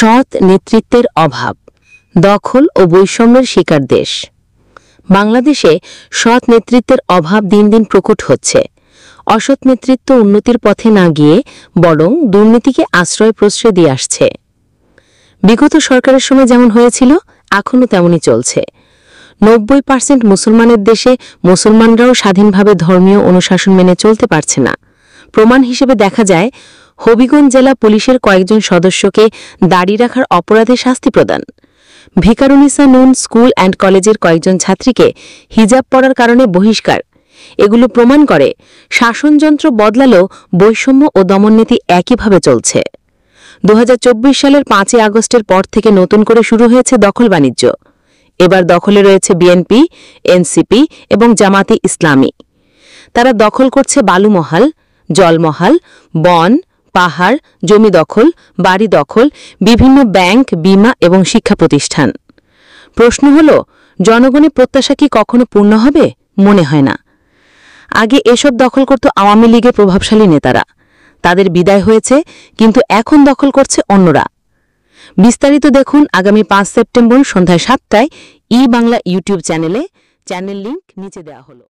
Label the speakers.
Speaker 1: সৎ নেতৃত্বের অভাব, দখল ও বৈষম্যের শিকার দেশ। বাংলাদেশে সৎ নেতৃত্বের অভাব দিন দিন প্রকট হচ্ছে। অসৎ নেতৃত্ব উন্নতির পথে না গিয়ে বরং দুর্নীতিকে আশ্রয় প্রশ্রয় দিয়ে আসছে। বিগত সরকারের সময় যেমন হয়েছিল, এখনও তেমনই চলছে। 90% মুসলমানের দেশে মুসলমানরাও স্বাধীনভাবে ধর্মীয় অনুশাসন মেনে চলতে পারছে না। প্রমাণ হিসেবে দেখা যায়, হবিগঞ্জ জেলা পুলিশের কয়েকজন সদস্যকে দাড়ি রাখার অপরাধে শাস্তি প্রদান, ভিকারুনিসা নুন স্কুল অ্যান্ড কলেজের কয়েকজন ছাত্রীকে হিজাব পরার কারণে বহিষ্কার। এগুলো প্রমাণ করে শাসনযন্ত্র বদলালেও বৈষম্য ও দমননীতি একইভাবে চলছে। 2024 সালের 5 আগস্টের পর থেকে নতুন করে শুরু হয়েছে দখল বাণিজ্য। এবার দখলে রয়েছে বিএনপি, এনসিপি এবং জামাতে ইসলামী। তারা দখল করছে বালুমহাল, জলমহাল, বন, পাহাড়, জমি দখল, বাড়ি দখল, বিভিন্ন ব্যাংক, বীমা এবং শিক্ষা প্রতিষ্ঠান। প্রশ্ন হল, জনগণের প্রত্যাশা কি কখনো পূর্ণ হবে? মনে হয় না। আগে এসব দখল করত আওয়ামী লীগের প্রভাবশালী নেতারা। তাদের বিদায় হয়েছে, কিন্তু এখন দখল করছে অন্যরা। বিস্তারিত দেখুন আগামী 5 সেপ্টেম্বর সন্ধ্যায় 7টায় বাংলা ইউটিউব চ্যানেলে। চ্যানেল লিংক নিচে দেওয়া হলো।